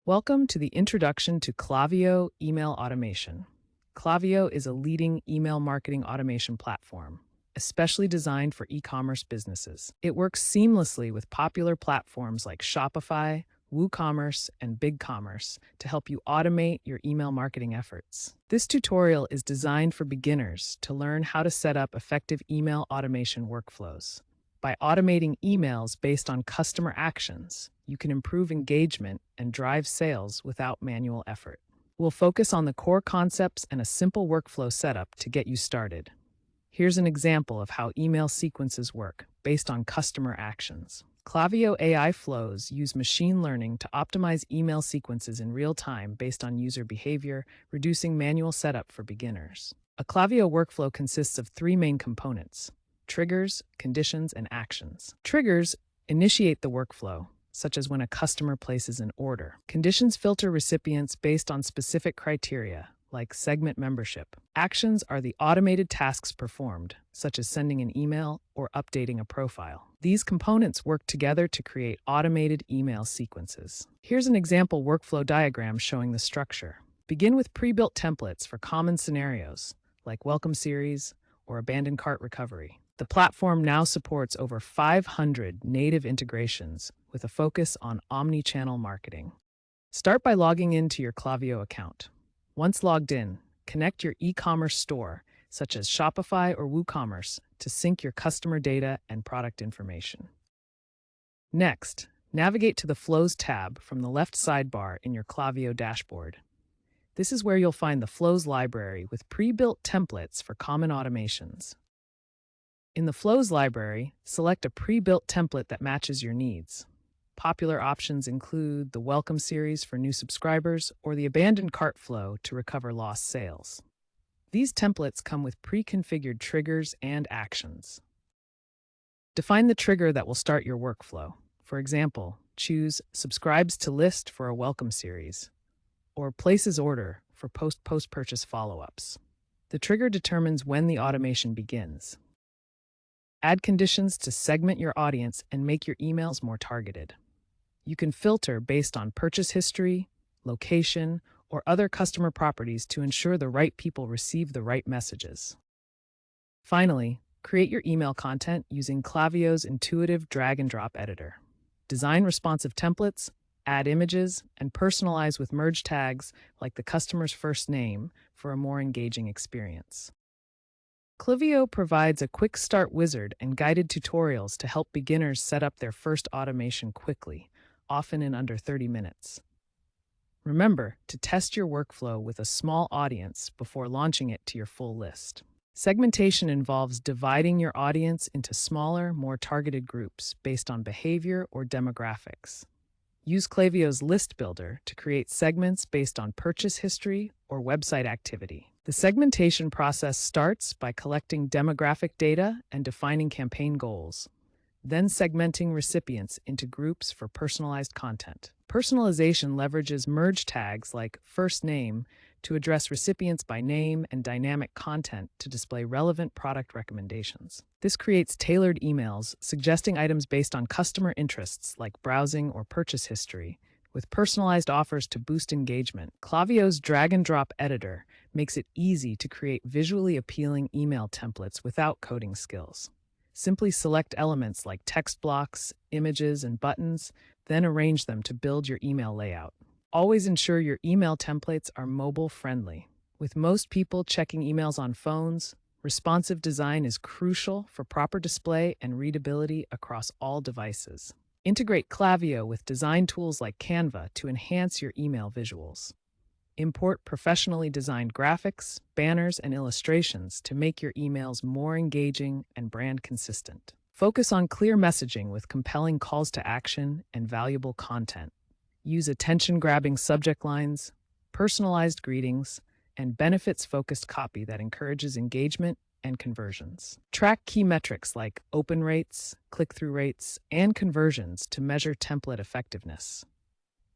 Welcome to the Introduction to Klaviyo Email Automation. Klaviyo is a leading email marketing automation platform, especially designed for e-commerce businesses. It works seamlessly with popular platforms like Shopify, WooCommerce, and BigCommerce to help you automate your email marketing efforts. This tutorial is designed for beginners to learn how to set up effective email automation workflows. By automating emails based on customer actions, you can improve engagement and drive sales without manual effort. We'll focus on the core concepts and a simple workflow setup to get you started. Here's an example of how email sequences work based on customer actions. Klaviyo AI flows use machine learning to optimize email sequences in real time based on user behavior, reducing manual setup for beginners. A Klaviyo workflow consists of three main components: triggers, conditions, and actions. Triggers initiate the workflow, such as when a customer places an order. Conditions filter recipients based on specific criteria, like segment membership. Actions are the automated tasks performed, such as sending an email or updating a profile. These components work together to create automated email sequences. Here's an example workflow diagram showing the structure. Begin with pre-built templates for common scenarios, like welcome series or abandoned cart recovery. The platform now supports over 500 native integrations with a focus on omni-channel marketing. Start by logging into your Klaviyo account. Once logged in, connect your e-commerce store, such as Shopify or WooCommerce, to sync your customer data and product information. Next, navigate to the Flows tab from the left sidebar in your Klaviyo dashboard. This is where you'll find the Flows library with pre-built templates for common automations. In the Flows library, select a pre-built template that matches your needs. Popular options include the Welcome series for new subscribers or the Abandoned Cart flow to recover lost sales. These templates come with pre-configured triggers and actions. Define the trigger that will start your workflow. For example, choose Subscribes to List for a Welcome series or Places Order for post-purchase follow-ups. The trigger determines when the automation begins. Add conditions to segment your audience and make your emails more targeted. You can filter based on purchase history, location, or other customer properties to ensure the right people receive the right messages. Finally, create your email content using Klaviyo's intuitive drag-and-drop editor. Design responsive templates, add images, and personalize with merge tags like the customer's first name for a more engaging experience. Klaviyo provides a quick start wizard and guided tutorials to help beginners set up their first automation quickly, often in under 30 minutes. Remember to test your workflow with a small audience before launching it to your full list. Segmentation involves dividing your audience into smaller, more targeted groups based on behavior or demographics. Use Klaviyo's list builder to create segments based on purchase history or website activity. The segmentation process starts by collecting demographic data and defining campaign goals, then segmenting recipients into groups for personalized content. Personalization leverages merge tags like first name to address recipients by name and dynamic content to display relevant product recommendations. This creates tailored emails suggesting items based on customer interests like browsing or purchase history, with personalized offers to boost engagement. Klaviyo's drag-and-drop editor makes it easy to create visually appealing email templates without coding skills. Simply select elements like text blocks, images, and buttons, then arrange them to build your email layout. Always ensure your email templates are mobile-friendly. With most people checking emails on phones, responsive design is crucial for proper display and readability across all devices. Integrate Klaviyo with design tools like Canva to enhance your email visuals. Import professionally designed graphics, banners, and illustrations to make your emails more engaging and brand consistent. Focus on clear messaging with compelling calls to action and valuable content. Use attention-grabbing subject lines, personalized greetings, and benefits-focused copy that encourages engagement and conversions. Track key metrics like open rates, click-through rates, and conversions to measure template effectiveness.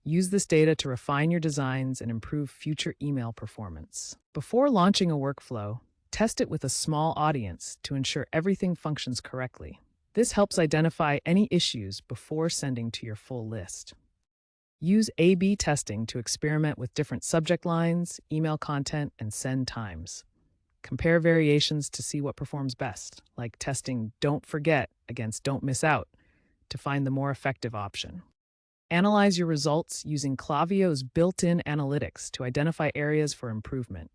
Use this data to refine your designs and improve future email performance. Before launching a workflow, test it with a small audience to ensure everything functions correctly. This helps identify any issues before sending to your full list. Use A/B testing to experiment with different subject lines, email content, and send times. Compare variations to see what performs best, like testing "don't forget" against "don't miss out" to find the more effective option. Analyze your results using Klaviyo's built-in analytics to identify areas for improvement.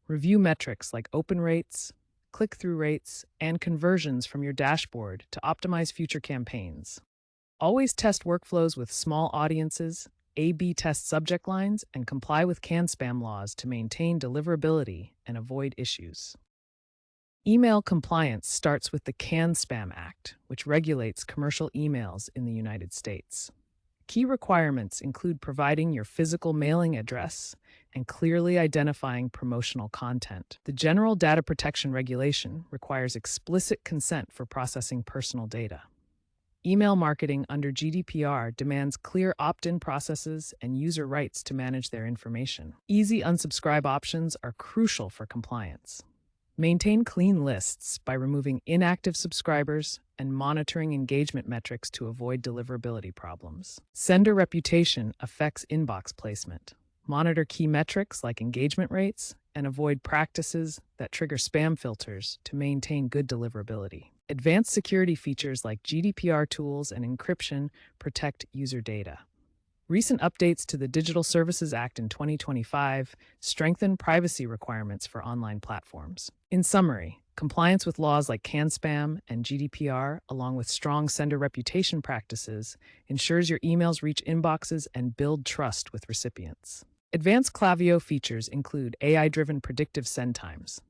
Review metrics like open rates, click-through rates, and conversions from your dashboard to optimize future campaigns. Always test workflows with small audiences, A/B test subject lines, and comply with CAN-SPAM laws to maintain deliverability and avoid issues. Email compliance starts with the CAN-SPAM Act, which regulates commercial emails in the United States. Key requirements include providing your physical mailing address and clearly identifying promotional content. The General Data Protection Regulation requires explicit consent for processing personal data. Email marketing under GDPR demands clear opt-in processes and user rights to manage their information. Easy unsubscribe options are crucial for compliance. Maintain clean lists by removing inactive subscribers and monitoring engagement metrics to avoid deliverability problems. Sender reputation affects inbox placement. Monitor key metrics like engagement rates and avoid practices that trigger spam filters to maintain good deliverability. Advanced security features like GDPR tools and encryption protect user data. Recent updates to the Digital Services Act in 2025 strengthen privacy requirements for online platforms. In summary, compliance with laws like CAN-SPAM and GDPR, along with strong sender reputation practices, ensures your emails reach inboxes and build trust with recipients. Advanced Klaviyo features include AI-driven predictive send times.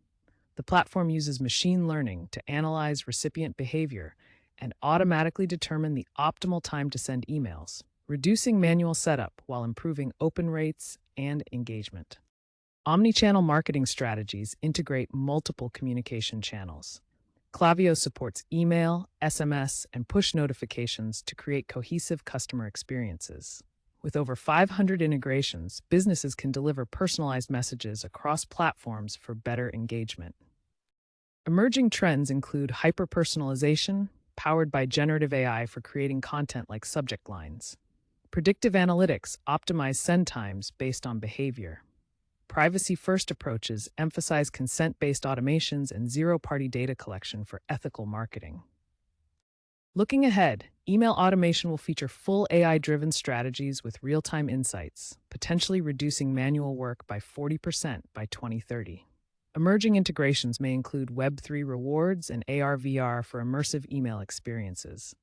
The platform uses machine learning to analyze recipient behavior and automatically determine the optimal time to send emails, reducing manual setup while improving open rates and engagement. Omnichannel marketing strategies integrate multiple communication channels. Klaviyo supports email, SMS, and push notifications to create cohesive customer experiences. With over 500 integrations, businesses can deliver personalized messages across platforms for better engagement. Emerging trends include hyper-personalization, powered by generative AI for creating content like subject lines. Predictive analytics optimize send times based on behavior. Privacy-first approaches emphasize consent-based automations and zero-party data collection for ethical marketing. Looking ahead, email automation will feature full AI-driven strategies with real-time insights, potentially reducing manual work by 40% by 2030. Emerging integrations may include Web3 rewards and AR/VR for immersive email experiences.